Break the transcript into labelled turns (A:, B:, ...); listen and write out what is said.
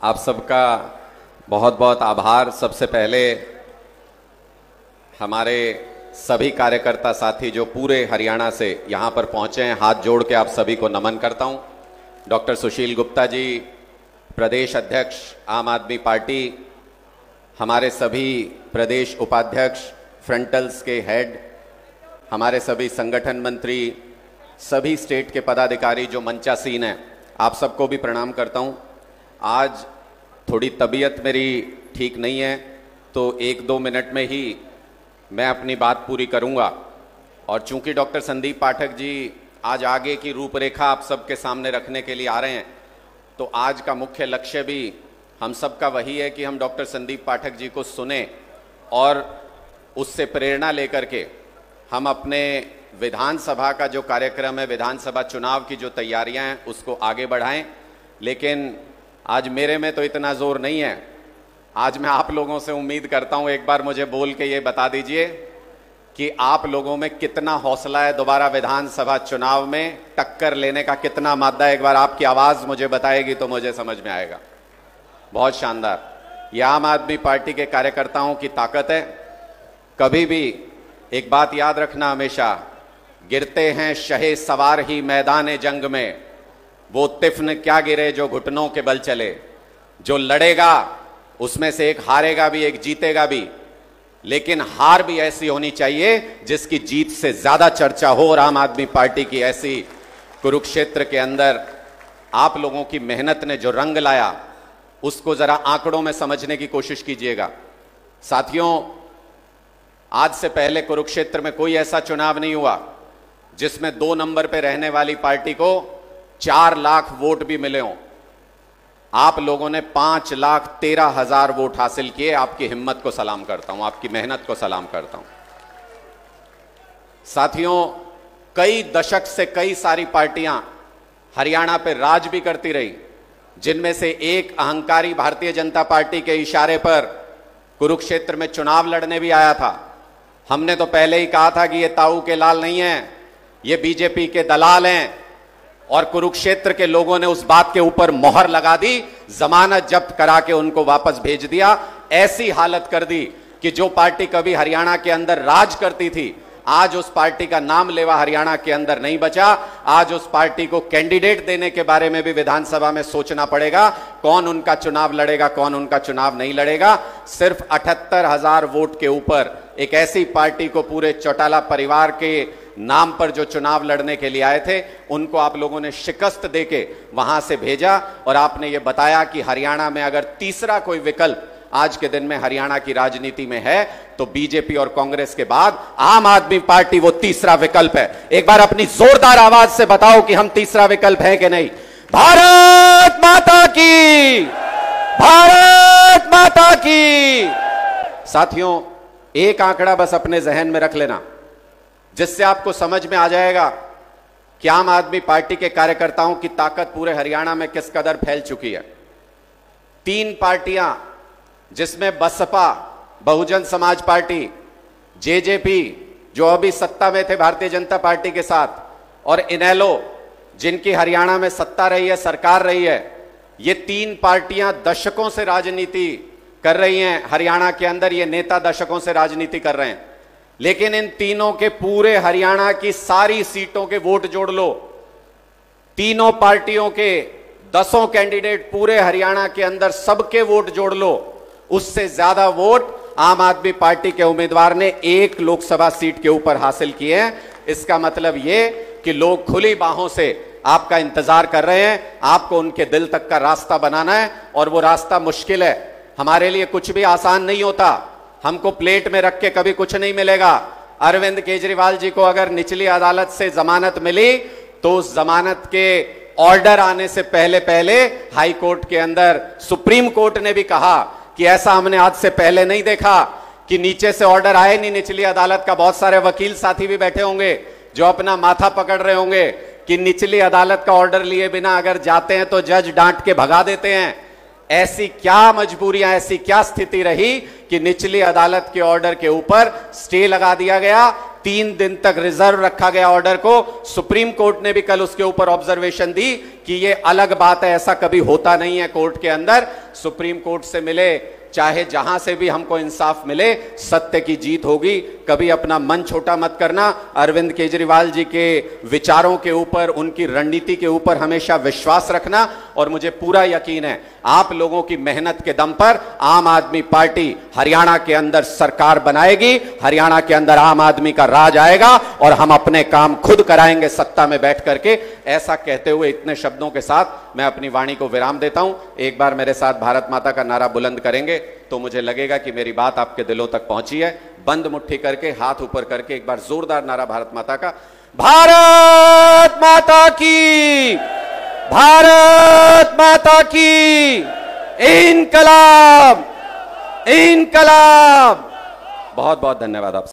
A: आप सबका बहुत बहुत आभार। सबसे पहले हमारे सभी कार्यकर्ता साथी जो पूरे हरियाणा से यहाँ पर पहुँचे हैं, हाथ जोड़ के आप सभी को नमन करता हूँ। डॉक्टर सुशील गुप्ता जी, प्रदेश अध्यक्ष आम आदमी पार्टी, हमारे सभी प्रदेश उपाध्यक्ष, फ्रंटल्स के हेड, हमारे सभी संगठन मंत्री, सभी स्टेट के पदाधिकारी जो मंचासीन हैं, आप सबको भी प्रणाम करता हूँ। आज थोड़ी तबीयत मेरी ठीक नहीं है, तो 1-2 मिनट में ही मैं अपनी बात पूरी करूँगा। और चूंकि डॉक्टर संदीप पाठक जी आज आगे की रूपरेखा आप सबके सामने रखने के लिए आ रहे हैं, तो आज का मुख्य लक्ष्य भी हम सबका वही है कि हम डॉक्टर संदीप पाठक जी को सुने और उससे प्रेरणा लेकर के हम अपने विधानसभा का जो कार्यक्रम है, विधानसभा चुनाव की जो तैयारियां हैं, उसको आगे बढ़ाएं। लेकिन आज मेरे में तो इतना जोर नहीं है। आज मैं आप लोगों से उम्मीद करता हूं, एक बार मुझे बोल के ये बता दीजिए कि आप लोगों में कितना हौसला है दोबारा विधानसभा चुनाव में टक्कर लेने का, कितना मादा है। एक बार आपकी आवाज मुझे बताएगी तो मुझे समझ में आएगा। बहुत शानदार। यह आम आदमी पार्टी के कार्यकर्ताओं की ताकत है। कभी भी एक बात याद रखना, हमेशा गिरते हैं शहे सवार ही मैदान जंग में, वो तिफ्न क्या गिरे जो घुटनों के बल चले। जो लड़ेगा उसमें से एक हारेगा भी, एक जीतेगा भी, लेकिन हार भी ऐसी होनी चाहिए जिसकी जीत से ज्यादा चर्चा हो। और आम आदमी पार्टी की ऐसी कुरुक्षेत्र के अंदर आप लोगों की मेहनत ने जो रंग लाया, उसको जरा आंकड़ों में समझने की कोशिश कीजिएगा। साथियों, आज से पहले कुरुक्षेत्र में कोई ऐसा चुनाव नहीं हुआ जिसमें 2 नंबर पे रहने वाली पार्टी को 4 लाख वोट भी मिले हों। आप लोगों ने 5,13,000 वोट हासिल किए। आपकी हिम्मत को सलाम करता हूं, आपकी मेहनत को सलाम करता हूं। साथियों, कई दशक से कई सारी पार्टियां हरियाणा पे राज भी करती रही, जिनमें से एक अहंकारी भारतीय जनता पार्टी के इशारे पर कुरुक्षेत्र में चुनाव लड़ने भी आया था। हमने तो पहले ही कहा था कि ये ताऊ के लाल नहीं है, ये बीजेपी के दलाल हैं। और कुरुक्षेत्र के लोगों ने उस बात के ऊपर मोहर लगा दी, जमानत जब्त करा के उनको वापस भेज दिया। ऐसी हालत कर दी कि जो पार्टी कभी हरियाणा के अंदर राज करती थी, आज उस पार्टी का नाम लेवा हरियाणा के अंदर नहीं बचा। आज उस पार्टी को कैंडिडेट देने के बारे में भी विधानसभा में सोचना पड़ेगा, कौन उनका चुनाव लड़ेगा, कौन उनका चुनाव नहीं लड़ेगा। सिर्फ 78,000 वोट के ऊपर एक ऐसी पार्टी को पूरे चौटाला परिवार के नाम पर जो चुनाव लड़ने के लिए आए थे, उनको आप लोगों ने शिकस्त देके वहां से भेजा। और आपने ये बताया कि हरियाणा में अगर तीसरा कोई विकल्प आज के दिन में हरियाणा की राजनीति में है, तो बीजेपी और कांग्रेस के बाद आम आदमी पार्टी वो तीसरा विकल्प है। एक बार अपनी जोरदार आवाज से बताओ कि हम तीसरा विकल्प है कि नहीं। भारत माता की, भारत माता की। साथियों, एक आंकड़ा बस अपने जहन में रख लेना, जिससे आपको समझ में आ जाएगा कि आम आदमी पार्टी के कार्यकर्ताओं की ताकत पूरे हरियाणा में किस कदर फैल चुकी है। 3 पार्टियां, जिसमें बसपा, बहुजन समाज पार्टी, जेजेपी जो अभी सत्ता में थे भारतीय जनता पार्टी के साथ, और इनेलो जिनकी हरियाणा में सत्ता रही है, सरकार रही है, ये 3 पार्टियां दशकों से राजनीति कर रही हैं हरियाणा के अंदर। ये नेता दशकों से राजनीति कर रहे हैं, लेकिन इन तीनों के पूरे हरियाणा की सारी सीटों के वोट जोड़ लो, तीनों पार्टियों के 10 कैंडिडेट पूरे हरियाणा के अंदर सबके वोट जोड़ लो, उससे ज्यादा वोट आम आदमी पार्टी के उम्मीदवार ने 1 लोकसभा सीट के ऊपर हासिल किए हैं। इसका मतलब यह कि लोग खुली बाहों से आपका इंतजार कर रहे हैं। आपको उनके दिल तक का रास्ता बनाना है, और वो रास्ता मुश्किल है। हमारे लिए कुछ भी आसान नहीं होता। हमको प्लेट में रख के कभी कुछ नहीं मिलेगा। अरविंद केजरीवाल जी को अगर निचली अदालत से जमानत मिली, तो उस जमानत के ऑर्डर आने से पहले पहले हाई कोर्ट के अंदर सुप्रीम कोर्ट ने भी कहा कि ऐसा हमने आज से पहले नहीं देखा कि नीचे से ऑर्डर आए नहीं निचली अदालत का। बहुत सारे वकील साथी भी बैठे होंगे जो अपना माथा पकड़ रहे होंगे कि निचली अदालत का ऑर्डर लिए बिना अगर जाते हैं तो जज डांट के भगा देते हैं। ऐसी क्या मजबूरियां, ऐसी क्या स्थिति रही कि निचली अदालत के ऑर्डर के ऊपर स्टे लगा दिया गया। 3 दिन तक रिजर्व रखा गया ऑर्डर को। सुप्रीम कोर्ट ने भी कल उसके ऊपर ऑब्जर्वेशन दी कि यह अलग बात है, ऐसा कभी होता नहीं है कोर्ट के अंदर। सुप्रीम कोर्ट से मिले, चाहे जहां से भी हमको इंसाफ मिले, सत्य की जीत होगी। कभी अपना मन छोटा मत करना। अरविंद केजरीवाल जी के विचारों के ऊपर, उनकी रणनीति के ऊपर हमेशा विश्वास रखना। और मुझे पूरा यकीन है आप लोगों की मेहनत के दम पर आम आदमी पार्टी हरियाणा के अंदर सरकार बनाएगी, हरियाणा के अंदर आम आदमी का राज आएगा और हम अपने काम खुद कराएंगे सत्ता में बैठ करके। ऐसा कहते हुए इतने शब्दों के साथ मैं अपनी वाणी को विराम देता हूं। एक बार मेरे साथ भारत माता का नारा बुलंद करेंगे तो मुझे लगेगा कि मेरी बात आपके दिलों तक पहुंची है। बंद मुट्ठी करके, हाथ ऊपर करके एक बार जोरदार नारा भारत माता का। भारत माता की, भारत माता की, इनकलाब, इनकलाब। बहुत बहुत धन्यवाद आप।